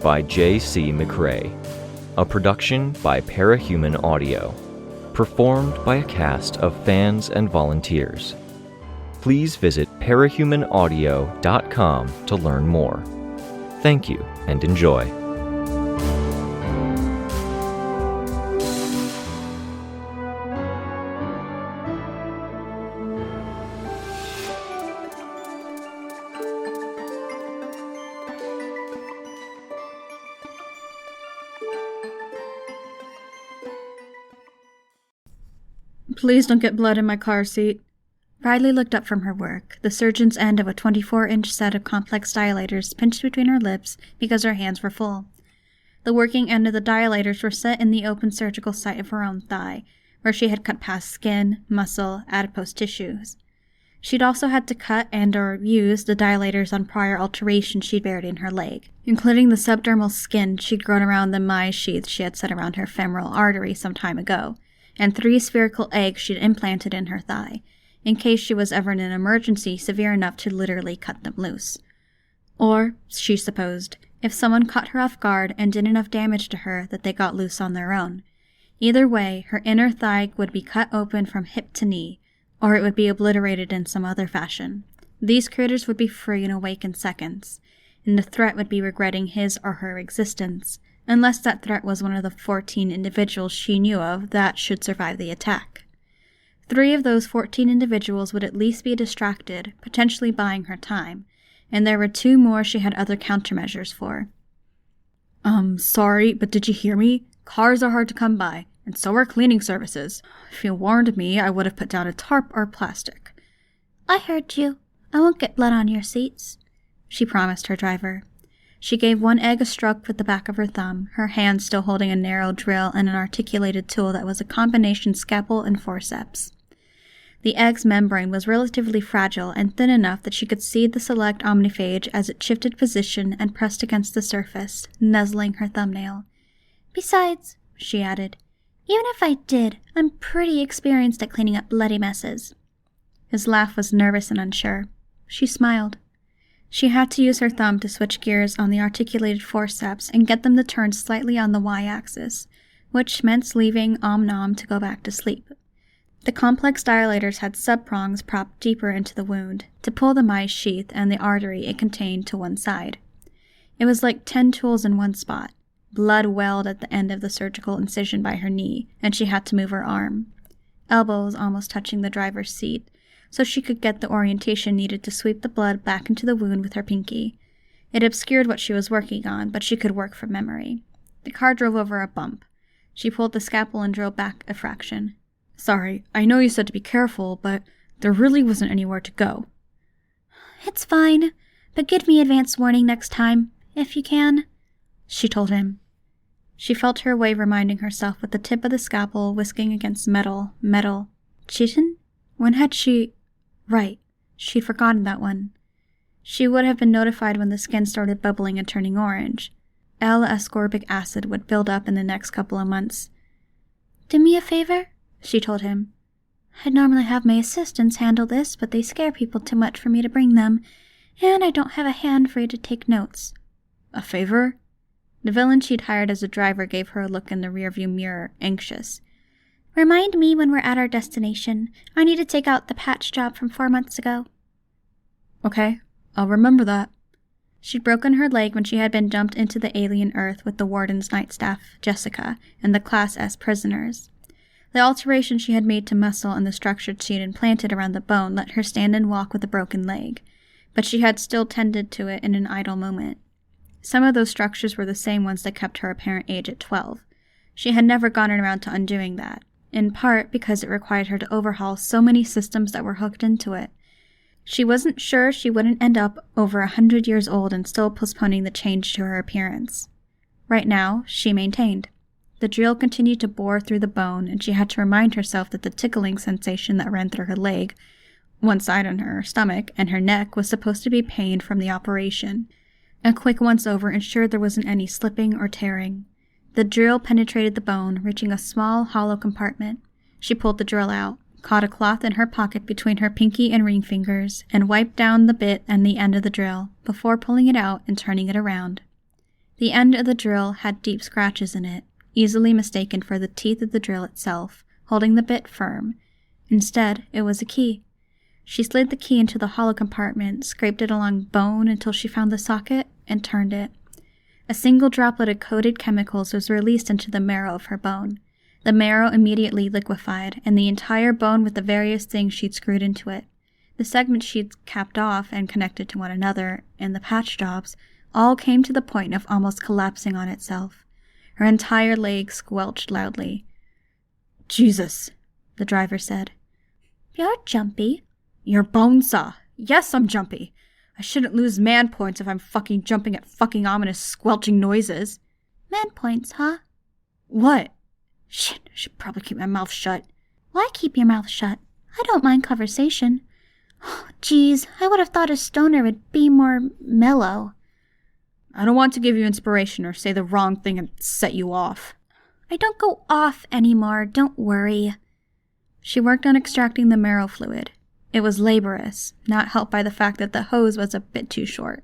by J.C. McRae. A production by Parahuman Audio. Performed by a cast of fans and volunteers. Please visit parahumanaudio.com to learn more. Thank you and enjoy. Please don't get blood in my car seat. Riley looked up from her work, the surgeon's end of a 24-inch set of complex dilators pinched between her lips because her hands were full. The working end of the dilators were set in the open surgical site of her own thigh, where she had cut past skin, muscle, adipose tissues. She'd also had to cut and/or use the dilators on prior alterations she'd buried in her leg, including the subdermal skin she'd grown around the maize sheath she had set around her femoral artery some time ago, and 3 spherical eggs she'd implanted in her thigh, in case she was ever in an emergency severe enough to literally cut them loose. Or, she supposed, if someone caught her off guard and did enough damage to her that they got loose on their own. Either way, her inner thigh would be cut open from hip to knee, or it would be obliterated in some other fashion. These critters would be free and awake in seconds, and the threat would be regretting his or her existence, unless that threat was one of the 14 individuals she knew of that should survive the attack. 3 of those 14 individuals would at least be distracted, potentially buying her time, and there were 2 more she had other countermeasures for. Sorry, but did you hear me? Cars are hard to come by, and so are cleaning services. If you warned me, I would have put down a tarp or plastic. I heard you. I won't get blood on your seats, she promised her driver. She gave one egg a stroke with the back of her thumb, her hand still holding a narrow drill and an articulated tool that was a combination scalpel and forceps. The egg's membrane was relatively fragile and thin enough that she could see the select omniphage as it shifted position and pressed against the surface, nuzzling her thumbnail. Besides, she added, even if I did, I'm pretty experienced at cleaning up bloody messes. His laugh was nervous and unsure. She smiled. She had to use her thumb to switch gears on the articulated forceps and get them to turn slightly on the y-axis, which meant leaving Om-Nom to go back to sleep. The complex dilators had sub-prongs propped deeper into the wound, to pull the maize sheath and the artery it contained to one side. It was like 10 tools in one spot. Blood welled at the end of the surgical incision by her knee, and she had to move her arm. Elbow was almost touching the driver's seat, so she could get the orientation needed to sweep the blood back into the wound with her pinky. It obscured what she was working on, but she could work from memory. The car drove over a bump. She pulled the scalpel and drove back a fraction. Sorry, I know you said to be careful, but there really wasn't anywhere to go. It's fine, but give me advance warning next time, if you can, she told him. She felt her way reminding herself with the tip of the scalpel whisking against metal. Chitin? When had she... Right, she'd forgotten that one. She would have been notified when the skin started bubbling and turning orange. L-ascorbic acid would build up in the next couple of months. Do me a favor, she told him. I'd normally have my assistants handle this, but they scare people too much for me to bring them, and I don't have a hand free to take notes. A favor? The villain she'd hired as a driver gave her a look in the rearview mirror, anxious. Remind me when we're at our destination. I need to take out the patch job from 4 months ago. Okay, I'll remember that. She'd broken her leg when she had been dumped into the alien Earth with the warden's night staff, Jessica, and the Class S prisoners. The alteration she had made to muscle and the structure she had implanted around the bone let her stand and walk with a broken leg, but she had still tended to it in an idle moment. Some of those structures were the same ones that kept her apparent age at 12. She had never gotten around to undoing that, in part because it required her to overhaul so many systems that were hooked into it. She wasn't sure she wouldn't end up over 100 years old and still postponing the change to her appearance. Right now, she maintained. The drill continued to bore through the bone, and she had to remind herself that the tickling sensation that ran through her leg, one side on her stomach, and her neck was supposed to be pain from the operation. A quick once-over ensured there wasn't any slipping or tearing. The drill penetrated the bone, reaching a small, hollow compartment. She pulled the drill out, caught a cloth in her pocket between her pinky and ring fingers, and wiped down the bit and the end of the drill, before pulling it out and turning it around. The end of the drill had deep scratches in it, easily mistaken for the teeth of the drill itself, holding the bit firm. Instead, it was a key. She slid the key into the hollow compartment, scraped it along bone until she found the socket, and turned it. A single droplet of coated chemicals was released into the marrow of her bone. The marrow immediately liquefied, and the entire bone with the various things she'd screwed into it. The segments she'd capped off and connected to one another, and the patch jobs, all came to the point of almost collapsing on itself. Her entire leg squelched loudly. "Jesus," the driver said. "You're jumpy." "You're bonesaw. Yes, I'm jumpy. I shouldn't lose man points if I'm fucking jumping at fucking ominous squelching noises." "Man points, huh?" "What? Shit, I should probably keep my mouth shut." "Why keep your mouth shut? I don't mind conversation." "Oh, geez, I would have thought a stoner would be more mellow." "I don't want to give you inspiration or say the wrong thing and set you off." "I don't go off anymore, don't worry." She worked on extracting the marrow fluid. It was laborious, not helped by the fact that the hose was a bit too short.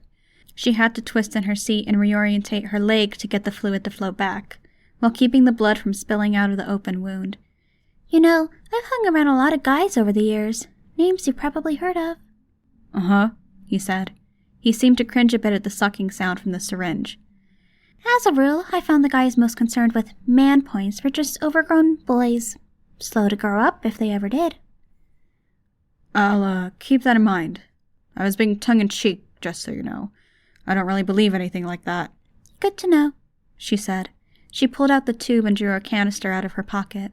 She had to twist in her seat and reorientate her leg to get the fluid to flow back, while keeping the blood from spilling out of the open wound. "You know, I've hung around a lot of guys over the years. Names you've probably heard of." "Uh-huh," he said. He seemed to cringe a bit at the sucking sound from the syringe. "As a rule, I found the guys most concerned with man points were just overgrown boys. Slow to grow up if they ever did." "I'll, keep that in mind. I was being tongue-in-cheek, just so you know. I don't really believe anything like that." "Good to know," she said. She pulled out the tube and drew a canister out of her pocket.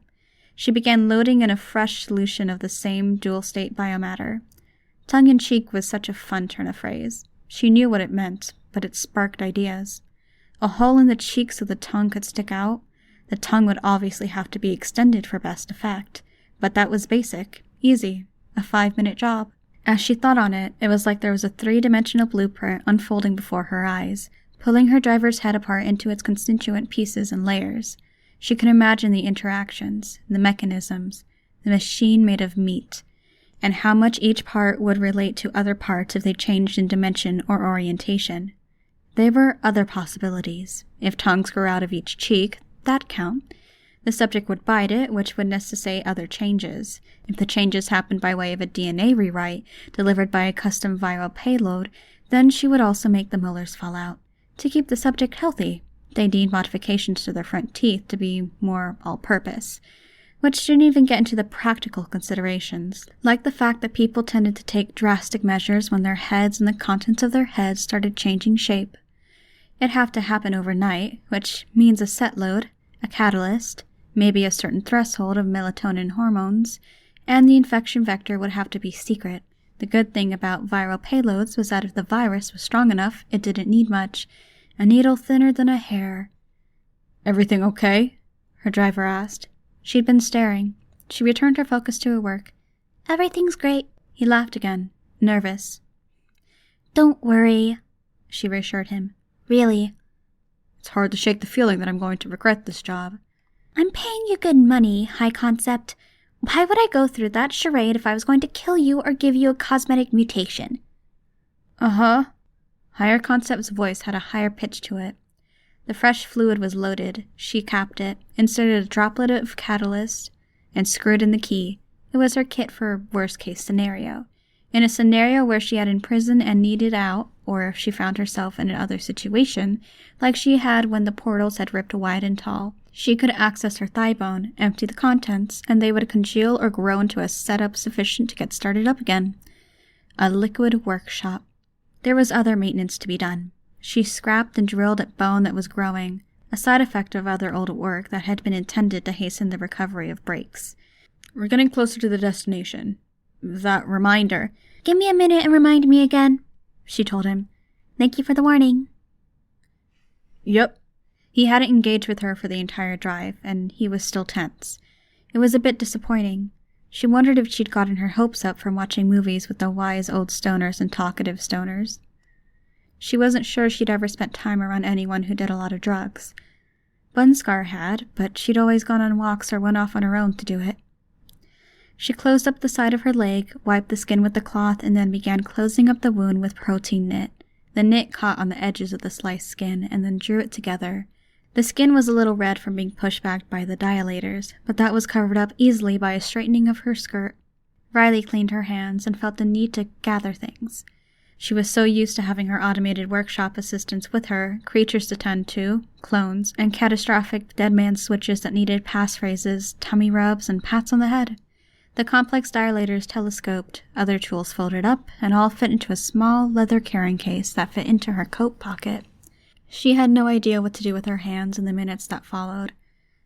She began loading in a fresh solution of the same dual-state biomatter. Tongue-in-cheek was such a fun turn of phrase. She knew what it meant, but it sparked ideas. A hole in the cheek so the tongue could stick out. The tongue would obviously have to be extended for best effect, but that was basic, easy, a 5-minute job. As she thought on it, it was like there was a 3-dimensional blueprint unfolding before her eyes, pulling her driver's head apart into its constituent pieces and layers. She could imagine the interactions, the mechanisms, the machine made of meat, and how much each part would relate to other parts if they changed in dimension or orientation. There were other possibilities. If tongues grew out of each cheek, that'd count. The subject would bite it, which would necessitate other changes. If the changes happened by way of a DNA rewrite, delivered by a custom viral payload, then she would also make the molars fall out. To keep the subject healthy, they need modifications to their front teeth to be more all-purpose, which didn't even get into the practical considerations, like the fact that people tended to take drastic measures when their heads and the contents of their heads started changing shape. It'd have to happen overnight, which means a set load, a catalyst, maybe a certain threshold of melatonin hormones, and the infection vector would have to be secret. The good thing about viral payloads was that if the virus was strong enough, it didn't need much. A needle thinner than a hair. "Everything okay?" her driver asked. She'd been staring. She returned her focus to her work. "Everything's great." He laughed again, nervous. "Don't worry," she reassured him. "Really. It's hard to shake the feeling that I'm going to regret this job." I'm paying you good money, High Concept. Why would I go through that charade if I was going to kill you or give you a cosmetic mutation?" "Uh-huh." Higher Concept's voice had a higher pitch to it. The fresh fluid was loaded. She capped it, inserted a droplet of catalyst, and screwed in the key. It was her kit for a worst-case scenario. In a scenario where she had imprisoned and needed out, or if she found herself in another situation, like she had when the portals had ripped wide and tall, she could access her thigh bone, empty the contents, and they would congeal or grow into a setup sufficient to get started up again. A liquid workshop. There was other maintenance to be done. She scrapped and drilled at bone that was growing, a side effect of other old work that had been intended to hasten the recovery of breaks. "We're getting closer to the destination. That reminder—" "Give me a minute and remind me again," she told him. "Thank you for the warning." "Yep." He hadn't engaged with her for the entire drive, and he was still tense. It was a bit disappointing. She wondered if she'd gotten her hopes up from watching movies with the wise old stoners and talkative stoners. She wasn't sure she'd ever spent time around anyone who did a lot of drugs. Bunscar had, but she'd always gone on walks or went off on her own to do it. She closed up the side of her leg, wiped the skin with the cloth, and then began closing up the wound with protein knit. The knit caught on the edges of the sliced skin and then drew it together. The skin was a little red from being pushed back by the dilators, but that was covered up easily by a straightening of her skirt. Riley cleaned her hands and felt the need to gather things. She was so used to having her automated workshop assistants with her, creatures to tend to, clones, and catastrophic dead man switches that needed passphrases, tummy rubs, and pats on the head. The complex dilators telescoped, other tools folded up, and all fit into a small leather carrying case that fit into her coat pocket. She had no idea what to do with her hands in the minutes that followed.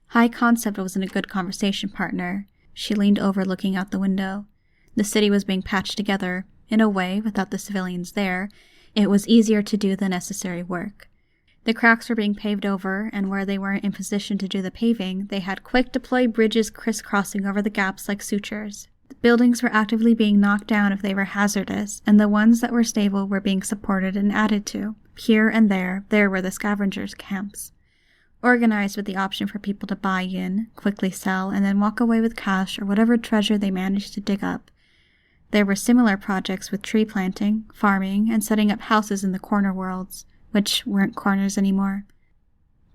High Concept wasn't a good conversation partner. She leaned over looking out the window. The city was being patched together. In a way, without the civilians there, it was easier to do the necessary work. The cracks were being paved over, and where they weren't in position to do the paving, they had quick-deploy bridges crisscrossing over the gaps like sutures. The buildings were actively being knocked down if they were hazardous, and the ones that were stable were being supported and added to. Here and there were the scavengers' camps. Organized with the option for people to buy in, quickly sell, and then walk away with cash or whatever treasure they managed to dig up. There were similar projects with tree planting, farming, and setting up houses in the corner worlds, which weren't corners anymore.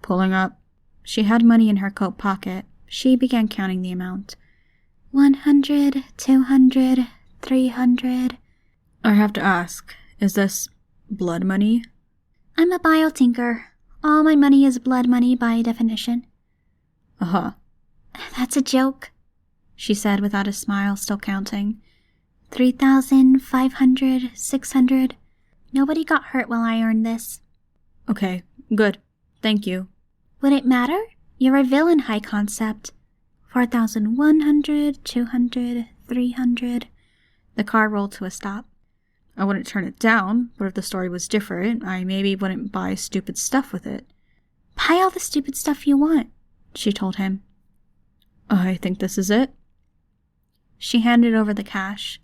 Pulling up. She had money in her coat pocket. She began counting the amount. 100, 200, 300. I have to ask, is this blood money? I'm a biotinker. All my money is blood money by definition. Uh-huh. That's a joke, she said without a smile, still counting. 3,000, 500, 600. Nobody got hurt while I earned this. Okay, good. Thank you. Would it matter? You're a villain, High Concept. 4,100, 200, 300. The car rolled to a stop. I wouldn't turn it down, but if the story was different, I maybe wouldn't buy stupid stuff with it. Buy all the stupid stuff you want, she told him. I think this is it. She handed over the cash.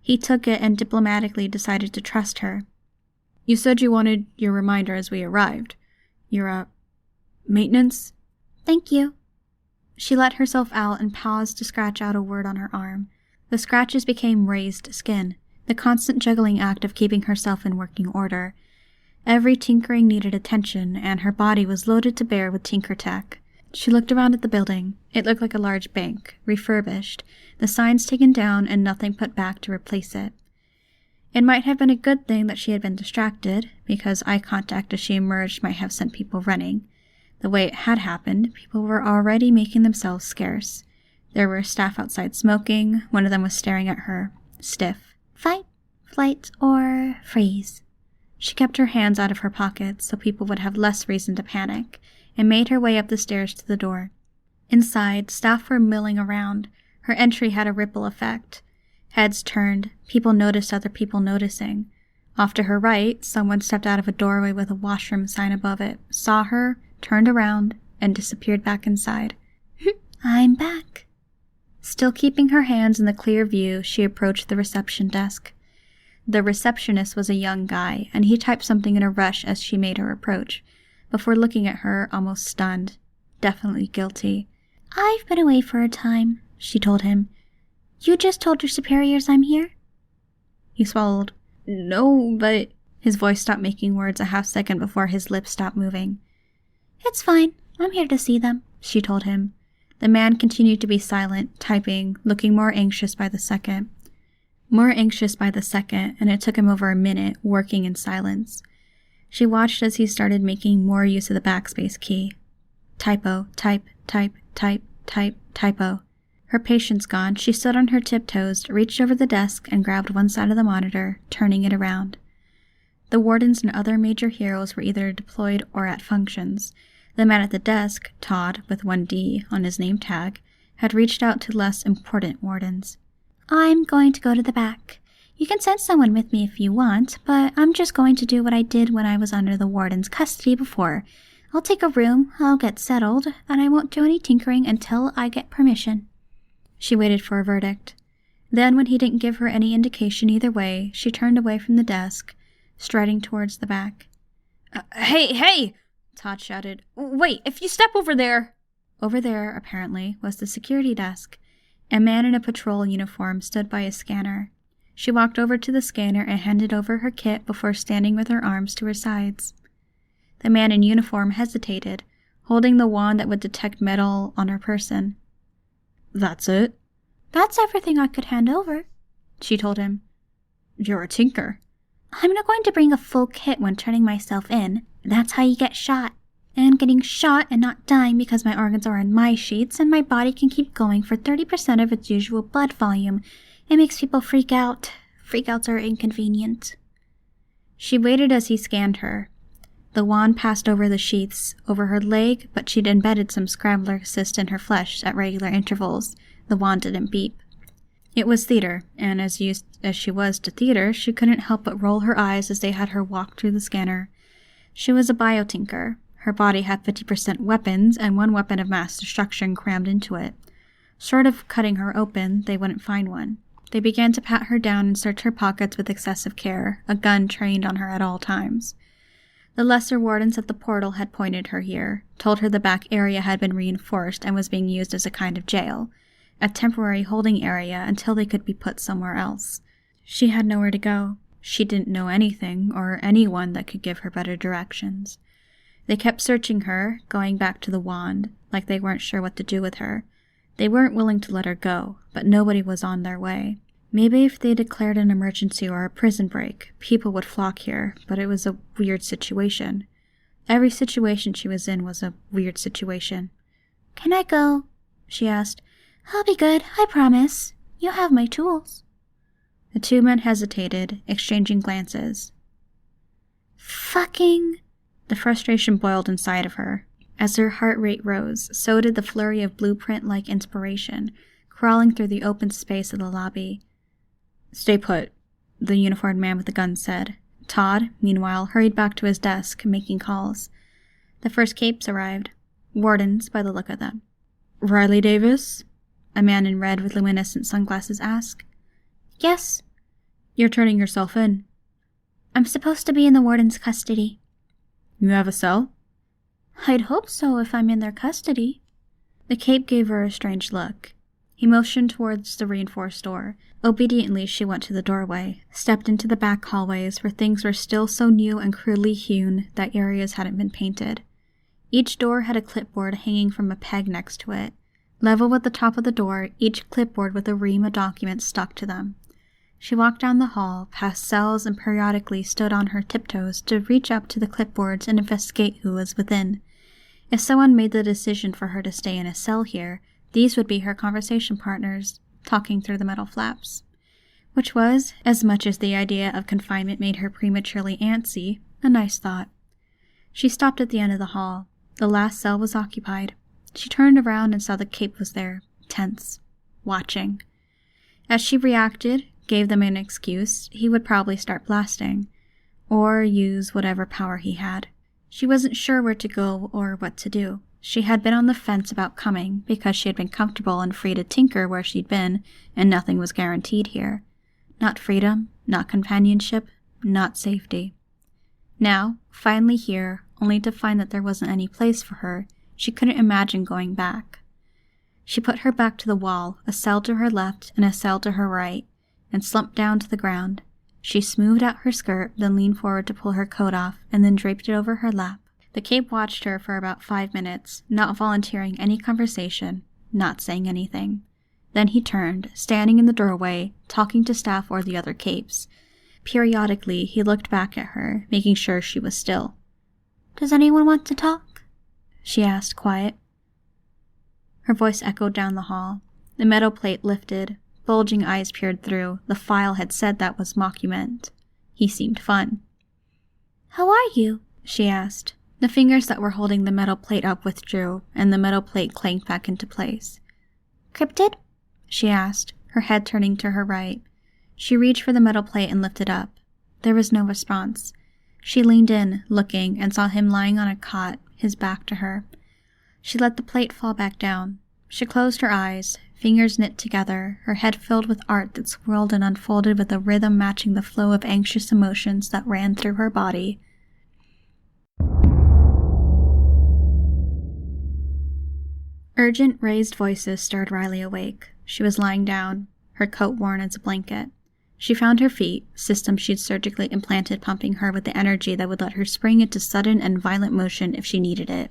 He took it and diplomatically decided to trust her. You said you wanted your reminder as we arrived. Your, maintenance? Thank you. She let herself out and paused to scratch out a word on her arm. The scratches became raised skin, the constant juggling act of keeping herself in working order. Every tinkering needed attention, and her body was loaded to bear with tinker tech. She looked around at the building. It looked like a large bank, refurbished, the signs taken down and nothing put back to replace it. It might have been a good thing that she had been distracted, because eye contact as she emerged might have sent people running. The way it had happened, people were already making themselves scarce. There were staff outside smoking. One of them was staring at her, stiff. Fight, flight, or freeze. She kept her hands out of her pockets so people would have less reason to panic, and made her way up the stairs to the door. Inside, staff were milling around. Her entry had a ripple effect. Heads turned. People noticed other people noticing. Off to her right, someone stepped out of a doorway with a washroom sign above it, saw her, turned around, and disappeared back inside. I'm back. Still keeping her hands in the clear view, she approached the reception desk. The receptionist was a young guy, and he typed something in a rush as she made her approach, before looking at her, almost stunned. Definitely guilty. I've been away for a time, she told him. You just told your superiors I'm here? He swallowed. No, but... His voice stopped making words a half-second before his lips stopped moving. It's fine. I'm here to see them, she told him. The man continued to be silent, typing, looking more anxious by the second. More anxious by the second, and it took him over a minute, working in silence. She watched as he started making more use of the backspace key. Typo, type, type, type, type, typo. Her patience gone, she stood on her tiptoes, reached over the desk, and grabbed one side of the monitor, turning it around. The wardens and other major heroes were either deployed or at functions. The man at the desk, Todd, with 1D on his name tag, had reached out to less important wardens. I'm going to go to the back. You can send someone with me if you want, but I'm just going to do what I did when I was under the warden's custody before. I'll take a room, I'll get settled, and I won't do any tinkering until I get permission. She waited for a verdict. Then, when he didn't give her any indication either way, she turned away from the desk, striding towards the back. Hey! Todd shouted. Wait, if you step over there... Over there, apparently, was the security desk. A man in a patrol uniform stood by a scanner. She walked over to the scanner and handed over her kit before standing with her arms to her sides. The man in uniform hesitated, holding the wand that would detect metal on her person. "That's it?" "That's everything I could hand over," she told him. "You're a tinker." "I'm not going to bring a full kit when turning myself in. That's how you get shot. And getting shot and not dying because my organs are in my sheets and my body can keep going for 30% of its usual blood volume. It makes people freak out. Freakouts are inconvenient." She waited as he scanned her. The wand passed over the sheaths, over her leg, but she'd embedded some scrambler cyst in her flesh at regular intervals. The wand didn't beep. It was theater, and as used as she was to theater, she couldn't help but roll her eyes as they had her walk through the scanner. She was a biotinker. Her body had 50% weapons and one weapon of mass destruction crammed into it. Short of cutting her open, they wouldn't find one. They began to pat her down and search her pockets with excessive care, a gun trained on her at all times. The lesser wardens at the portal had pointed her here, told her the back area had been reinforced and was being used as a kind of jail, a temporary holding area until they could be put somewhere else. She had nowhere to go. She didn't know anything or anyone that could give her better directions. They kept searching her, going back to the wand, like they weren't sure what to do with her. They weren't willing to let her go, but nobody was on their way. Maybe if they declared an emergency or a prison break, people would flock here, but it was a weird situation. Every situation she was in was a weird situation. "Can I go?" she asked. "I'll be good, I promise. You have my tools." The two men hesitated, exchanging glances. Fucking... The frustration boiled inside of her. As her heart rate rose, so did the flurry of blueprint-like inspiration, crawling through the open space of the lobby. "Stay put," the uniformed man with the gun said. Todd, meanwhile, hurried back to his desk, making calls. The first capes arrived. Wardens, by the look of them. "Riley Davis?" A man in red with luminescent sunglasses asked. "Yes." "You're turning yourself in." "I'm supposed to be in the warden's custody." "You have a cell?" "I'd hope so if I'm in their custody." The cape gave her a strange look. He motioned towards the reinforced door. Obediently, she went to the doorway, stepped into the back hallways where things were still so new and crudely hewn that areas hadn't been painted. Each door had a clipboard hanging from a peg next to it. Level with the top of the door, each clipboard with a ream of documents stuck to them. She walked down the hall, past cells, and periodically stood on her tiptoes to reach up to the clipboards and investigate who was within. If someone made the decision for her to stay in a cell here, these would be her conversation partners, talking through the metal flaps. Which was, as much as the idea of confinement made her prematurely antsy, a nice thought. She stopped at the end of the hall. The last cell was occupied. She turned around and saw the cape was there, tense, watching. As she reacted, gave them an excuse, he would probably start blasting, or use whatever power he had. She wasn't sure where to go or what to do. She had been on the fence about coming because she had been comfortable and free to tinker where she'd been, and nothing was guaranteed here. Not freedom, not companionship, not safety. Now, finally here, only to find that there wasn't any place for her, she couldn't imagine going back. She put her back to the wall, a cell to her left and a cell to her right, and slumped down to the ground. She smoothed out her skirt, then leaned forward to pull her coat off, and then draped it over her lap. The cape watched her for about 5 minutes, not volunteering any conversation, not saying anything. Then he turned, standing in the doorway, talking to staff or the other capes. Periodically, he looked back at her, making sure she was still. "Does anyone want to talk?" she asked, quiet. Her voice echoed down the hall. The metal plate lifted. Bulging eyes peered through. The file had said that was mockument. He seemed fun. "How are you?" she asked. The fingers that were holding the metal plate up withdrew, and the metal plate clanked back into place. "Cryptid?" she asked, her head turning to her right. She reached for the metal plate and lifted up. There was no response. She leaned in, looking, and saw him lying on a cot, his back to her. She let the plate fall back down. She closed her eyes, fingers knit together, her head filled with art that swirled and unfolded with a rhythm matching the flow of anxious emotions that ran through her body. Urgent, raised voices stirred Riley awake. She was lying down, her coat worn as a blanket. She found her feet, system she'd surgically implanted pumping her with the energy that would let her spring into sudden and violent motion if she needed it.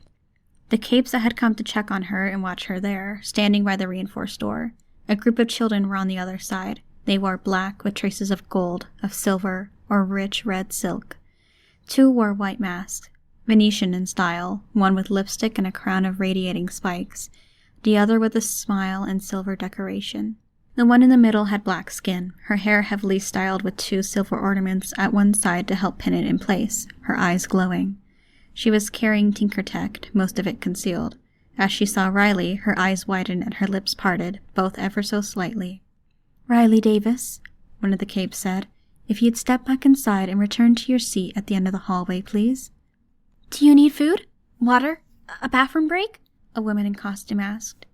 The capes that had come to check on her and watch her there, standing by the reinforced door. A group of children were on the other side. They wore black with traces of gold, of silver, or rich red silk. 2 wore white masks, Venetian in style, one with lipstick and a crown of radiating spikes, the other with a smile and silver decoration. The one in the middle had black skin, her hair heavily styled with 2 silver ornaments at one side to help pin it in place, her eyes glowing. She was carrying Tinkertech, most of it concealed. As she saw Riley, her eyes widened and her lips parted, both ever so slightly. "Riley Davis," one of the capes said, "if you'd step back inside and return to your seat at the end of the hallway, please." "Do you need food? Water? A bathroom break?" a woman in costume asked.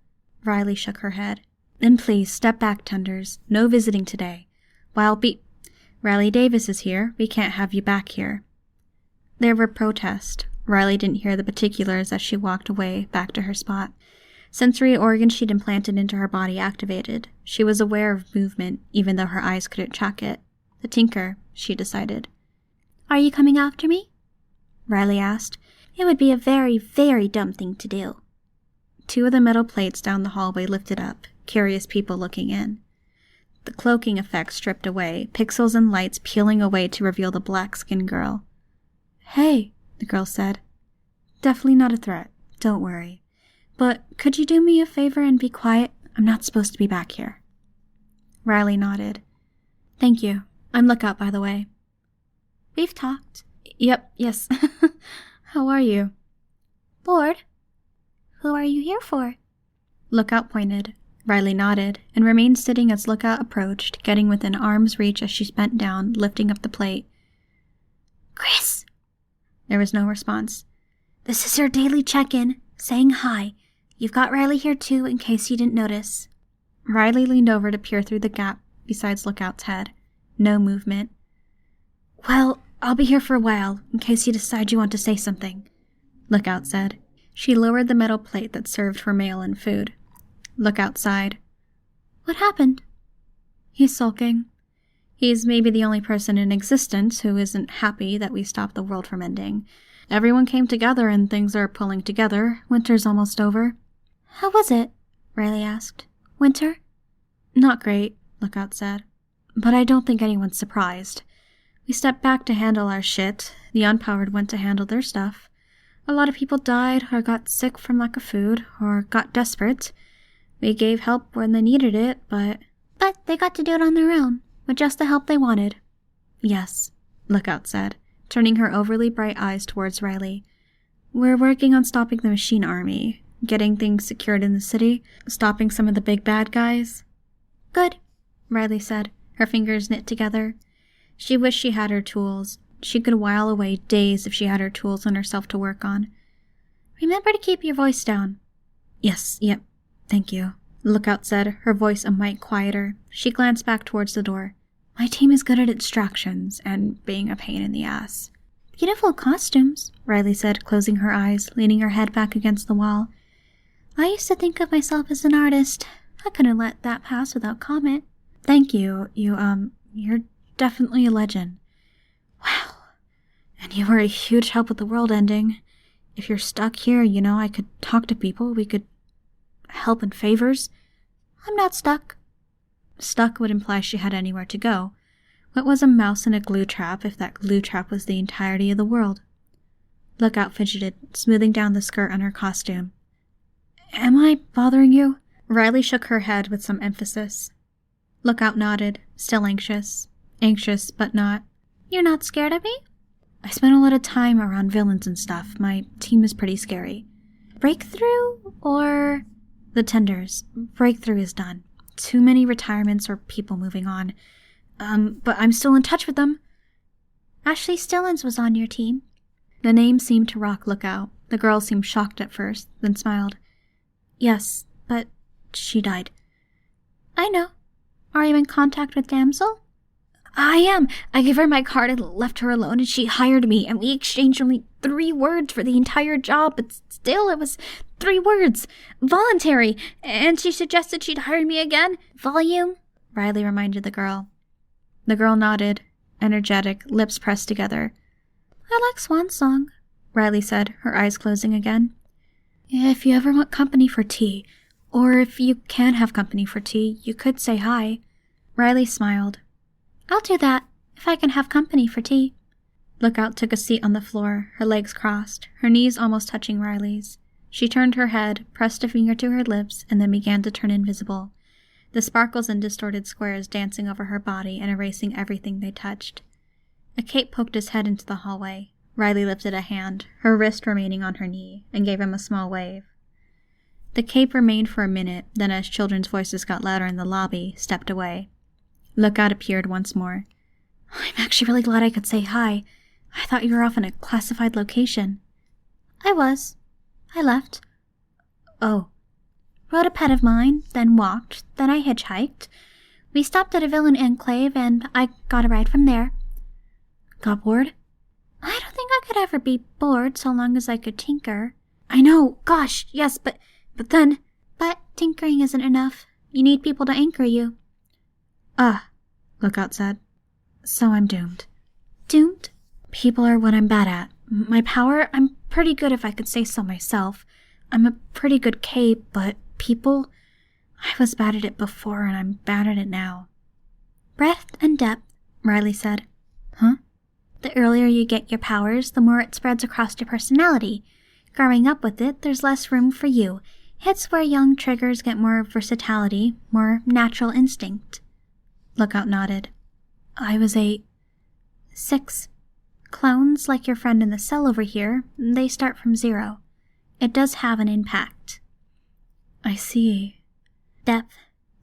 Riley shook her head. "Then please, step back, Tenders. No visiting today. While Riley Davis is here, we can't have you back here." There were protests. Riley didn't hear the particulars as she walked away, back to her spot. Sensory organs she'd implanted into her body activated. She was aware of movement, even though her eyes couldn't track it. The Tinker, she decided. "Are you coming after me?" Riley asked. "It would be a very, very dumb thing to do." 2 of the metal plates down the hallway lifted up, curious people looking in. The cloaking effect stripped away, pixels and lights peeling away to reveal the black-skinned girl. "Hey," the girl said. "Definitely not a threat. Don't worry. But could you do me a favor and be quiet? I'm not supposed to be back here." Riley nodded. "Thank you. I'm Lookout, by the way." "We've talked." Yes. How are you?" "Bored." "Who are you here for?" Lookout pointed. Riley nodded, and remained sitting as Lookout approached, getting within arm's reach as she bent down, lifting up the plate. "Chris!" There was no response. "This is your daily check-in, saying hi. You've got Riley here too, in case you didn't notice." Riley leaned over to peer through the gap beside Lookout's head. No movement. "Well, I'll be here for a while, in case you decide you want to say something," Lookout said. She lowered the metal plate that served for mail and food. Lookout sighed. "What happened?" "He's sulking. He's maybe the only person in existence who isn't happy that we stopped the world from ending. Everyone came together and things are pulling together. Winter's almost over." "How was it?" Riley asked. "Winter?" "Not great," Lookout said. "But I don't think anyone's surprised. We stepped back to handle our shit. The unpowered went to handle their stuff. A lot of people died or got sick from lack of food or got desperate. We gave help when they needed it, but they got to do it on their own, with just the help they wanted." "Yes," Lookout said, turning her overly bright eyes towards Riley. "We're working on stopping the machine army, getting things secured in the city, stopping some of the big bad guys." "Good," Riley said, her fingers knit together. She wished she had her tools. She could while away days if she had her tools and herself to work on. "Remember to keep your voice down." Yep, thank you," Lookout said, her voice a mite quieter. She glanced back towards the door. "My team is good at distractions and being a pain in the ass." "Beautiful costumes," Riley said, closing her eyes, leaning her head back against the wall. "I used to think of myself as an artist. I couldn't let that pass without comment." "Thank you. You're definitely a legend." "Wow. And you were a huge help with the world ending. If you're stuck here, I could talk to people. We could help in favors." "I'm not stuck." Stuck would imply she had anywhere to go. What was a mouse in a glue trap if that glue trap was the entirety of the world? Lookout fidgeted, smoothing down the skirt on her costume. "Am I bothering you?" Riley shook her head with some emphasis. Lookout nodded, still anxious. Anxious, but not. "You're not scared of me?" "I spent a lot of time around villains and stuff. My team is pretty scary." "Breakthrough, or?" "The Tenders. Breakthrough is done. Too many retirements or people moving on. But I'm still in touch with them." "Ashley Stillins was on your team." The name seemed to rock Lookout. The girl seemed shocked at first, then smiled. "Yes, but she died." "I know. Are you in contact with Damsel?" "I am. I gave her my card and left her alone, and she hired me, and we exchanged only 3 words for the entire job, but still it was 3 words. Voluntary. And she suggested she'd hire me again." "Volume," Riley reminded the girl. The girl nodded, energetic, lips pressed together. I like Swan Song, Riley said, her eyes closing again. If you ever want company for tea, or if you can have company for tea, you could say hi. Riley smiled. I'll do that, if I can have company for tea. Lookout took a seat on the floor, her legs crossed, her knees almost touching Riley's. She turned her head, pressed a finger to her lips, and then began to turn invisible, the sparkles and distorted squares dancing over her body and erasing everything they touched. A cape poked his head into the hallway. Riley lifted a hand, her wrist remaining on her knee, and gave him a small wave. The cape remained for a minute, then as children's voices got louder in the lobby, stepped away. Lookout appeared once more. I'm actually really glad I could say hi. I thought you were off in a classified location. I was. I left. Oh. Rode a pet of mine, then walked, then I hitchhiked. We stopped at a villain enclave, and I got a ride from there. Got bored? I don't think I could ever be bored so long as I could tinker. I know, gosh, yes, but then... But tinkering isn't enough. You need people to anchor you. Lookout said. So I'm doomed. Doomed? People are what I'm bad at. My power, I'm pretty good if I could say so myself. I'm a pretty good cape, but people... I was bad at it before, and I'm bad at it now. Breadth and depth, Riley said. Huh? The earlier you get your powers, the more it spreads across your personality. Growing up with it, there's less room for you. It's where young triggers get more versatility, more natural instinct. Lookout nodded. I was 6. Clones, like your friend in the cell over here, they start from 0. It does have an impact. I see. Depth.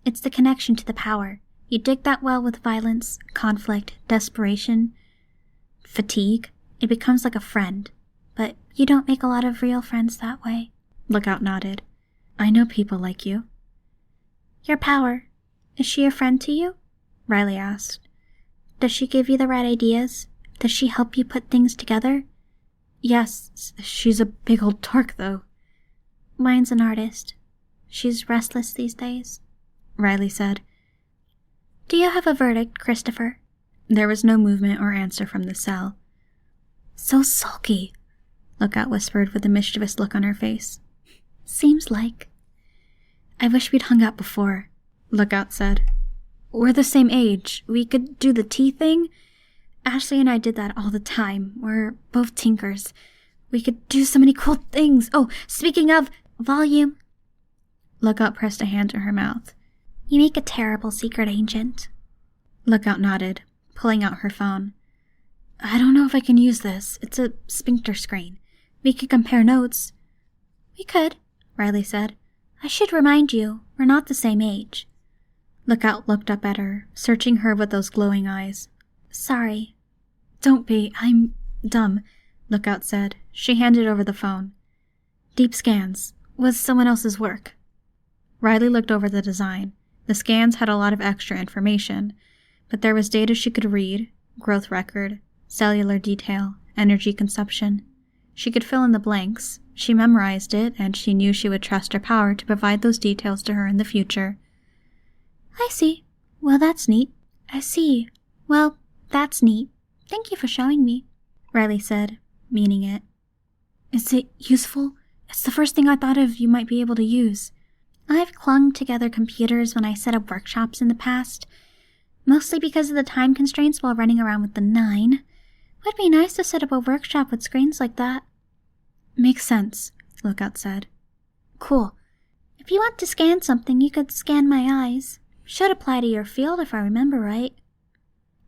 It's the connection to the power. You dig that well with violence, conflict, desperation, fatigue. It becomes like a friend. But you don't make a lot of real friends that way. Lookout nodded. I know people like you. Your power. Is she a friend to you? Riley asked. Does she give you the right ideas? Does she help you put things together? Yes, she's a big old dork, though. Mine's an artist. She's restless these days, Riley said. Do you have a verdict, Christopher? There was no movement or answer from the cell. So sulky, Lookout whispered with a mischievous look on her face. Seems like. I wish we'd hung out before, Lookout said. We're the same age. We could do the tea thing. Ashley and I did that all the time. We're both tinkers. We could do so many cool things. Oh, speaking of volume. Lookout pressed a hand to her mouth. You make a terrible secret agent. Lookout nodded, pulling out her phone. I don't know if I can use this. It's a sphincter screen. We could compare notes. We could, Riley said. I should remind you, we're not the same age. Lookout looked up at her, searching her with those glowing eyes. Sorry. Don't be. I'm dumb, Lookout said. She handed over the phone. Deep scans. Was someone else's work. Riley looked over the design. The scans had a lot of extra information, but there was data she could read, growth record, cellular detail, energy consumption. She could fill in the blanks. She memorized it, and she knew she would trust her power to provide those details to her in the future. I see. Well, that's neat. I see. Well, that's neat. Thank you for showing me, Riley said, meaning it. Is it useful? It's the first thing I thought of you might be able to use. I've clung together computers when I set up workshops in the past, mostly because of the time constraints while running around with the 9. Would be nice to set up a workshop with screens like that. Makes sense, Lookout said. Cool. If you want to scan something, you could scan my eyes. Should apply to your field if I remember right.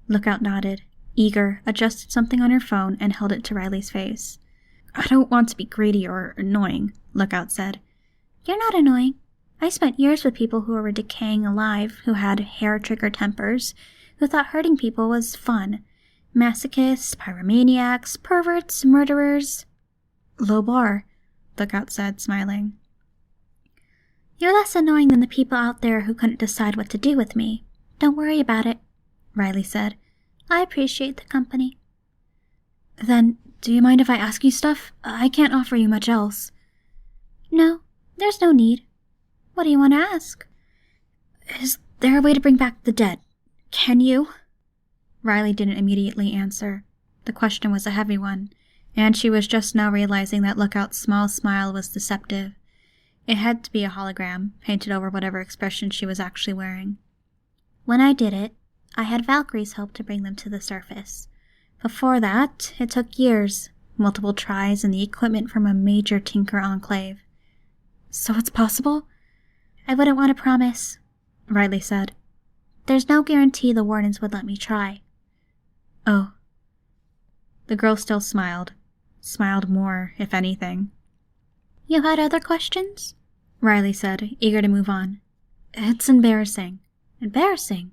Lookout nodded, eager, adjusted something on her phone, and held it to Riley's face. I don't want to be greedy or annoying, Lookout said. You're not annoying. I spent years with people who were decaying alive, who had hair-trigger tempers, who thought hurting people was fun. Masochists, pyromaniacs, perverts, murderers. Low bar, Lookout said, smiling. You're less annoying than the people out there who couldn't decide what to do with me. Don't worry about it, Riley said. I appreciate the company. Then, do you mind if I ask you stuff? I can't offer you much else. No, there's no need. What do you want to ask? Is there a way to bring back the dead? Can you? Riley didn't immediately answer. The question was a heavy one, and she was just now realizing that Lookout's small smile was deceptive. It had to be a hologram, painted over whatever expression she was actually wearing. When I did it, I had Valkyries help to bring them to the surface. Before that, it took years, multiple tries, and the equipment from a major Tinker enclave. So it's possible? I wouldn't want to promise, Riley said. There's no guarantee the Wardens would let me try. Oh. The girl still smiled. Smiled more, if anything. You had other questions? Riley said, eager to move on. It's embarrassing. Embarrassing?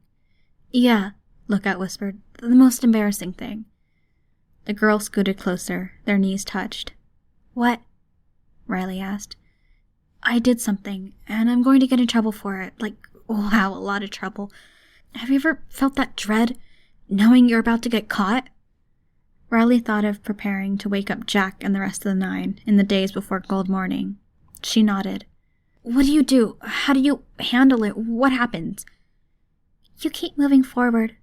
Yeah, Lookout whispered. The most embarrassing thing. The girl scooted closer. Their knees touched. What? Riley asked. I did something, and I'm going to get in trouble for it. Like, wow, a lot of trouble. Have you ever felt that dread, knowing you're about to get caught? Riley thought of preparing to wake up Jack and the rest of the 9 in the days before Gold Morning. She nodded. What do you do? How do you handle it? What happens? You keep moving forward,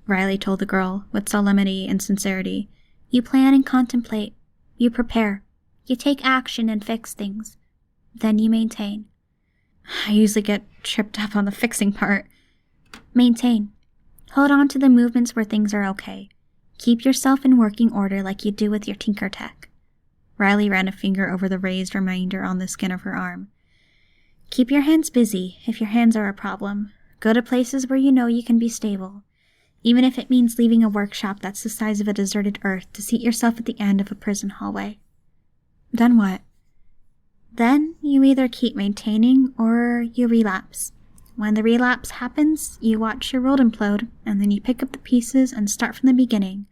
Riley told the girl with solemnity and sincerity. You plan and contemplate. You prepare. You take action and fix things. Then you maintain. I usually get tripped up on the fixing part. Maintain. Hold on to the movements where things are okay. Keep yourself in working order like you do with your Tinker Tech. Riley ran a finger over the raised remainder on the skin of her arm. Keep your hands busy if your hands are a problem. Go to places where you know you can be stable. Even if it means leaving a workshop that's the size of a deserted earth to seat yourself at the end of a prison hallway. Then what? Then you either keep maintaining or you relapse. When the relapse happens, you watch your world implode, and then you pick up the pieces and start from the beginning.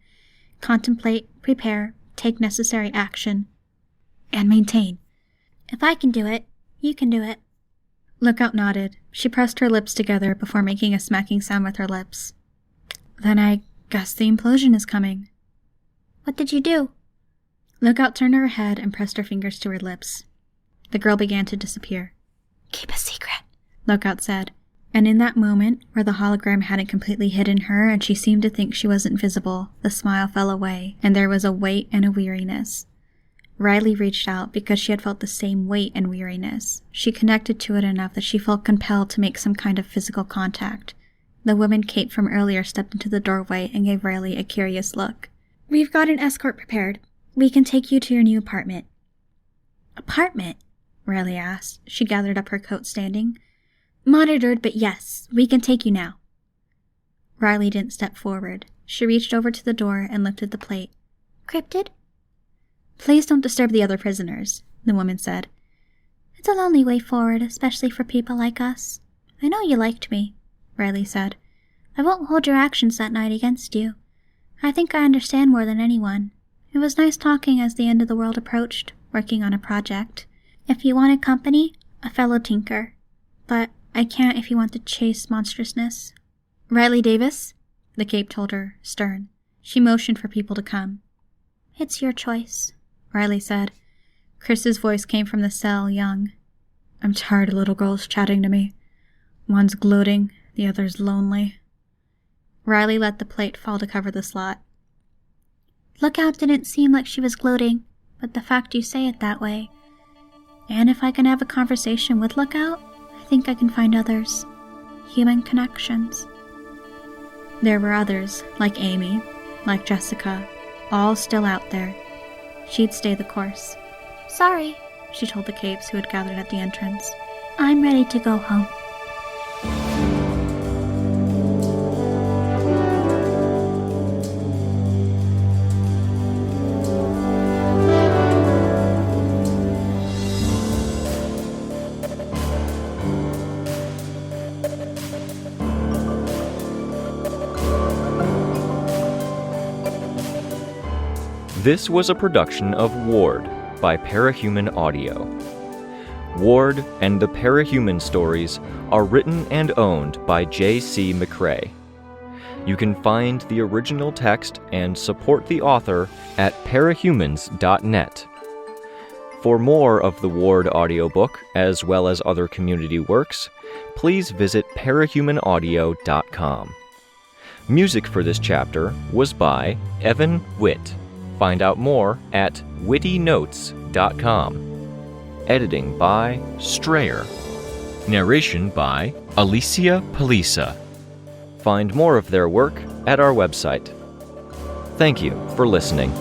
Contemplate, prepare, take necessary action, and maintain. If I can do it, you can do it. Lookout nodded. She pressed her lips together before making a smacking sound with her lips. Then I guess the implosion is coming. What did you do? Lookout turned her head and pressed her fingers to her lips. The girl began to disappear. Keep a secret, Lookout said. And in that moment, where the hologram hadn't completely hidden her and she seemed to think she wasn't visible, the smile fell away, and there was a weight and a weariness. Riley reached out because she had felt the same weight and weariness. She connected to it enough that she felt compelled to make some kind of physical contact. The woman Kate from earlier stepped into the doorway and gave Riley a curious look. We've got an escort prepared. We can take you to your new apartment. Apartment? Riley asked. She gathered up her coat, standing. Monitored, but yes, we can take you now. Riley didn't step forward. She reached over to the door and lifted the plate. Cryptid? Please don't disturb the other prisoners, the woman said. It's a lonely way forward, especially for people like us. I know you liked me, Riley said. I won't hold your actions that night against you. I think I understand more than anyone. It was nice talking as the end of the world approached, working on a project. If you wanted company, a fellow tinker. But I can't if you want to chase monstrousness. Riley Davis? The cape told her, stern. She motioned for people to come. It's your choice, Riley said. Chris's voice came from the cell, young. I'm tired of little girls chatting to me. One's gloating, the other's lonely. Riley let the plate fall to cover the slot. Lookout didn't seem like she was gloating, but the fact you say it that way. And if I can have a conversation with Lookout, I think I can find others. Human connections. There were others, like Amy, like Jessica, all still out there. She'd stay the course. Sorry, she told the capes who had gathered at the entrance. I'm ready to go home. This was a production of Ward by Parahuman Audio. Ward and the Parahuman stories are written and owned by J.C. McCrae. You can find the original text and support the author at parahumans.net. For more of the Ward audiobook, as well as other community works, please visit parahumanaudio.com. Music for this chapter was by Evan Witt. Find out more at wittynotes.com. Editing by Strayer. Narration by Alicia Palisa. Find more of their work at our website. Thank you for listening.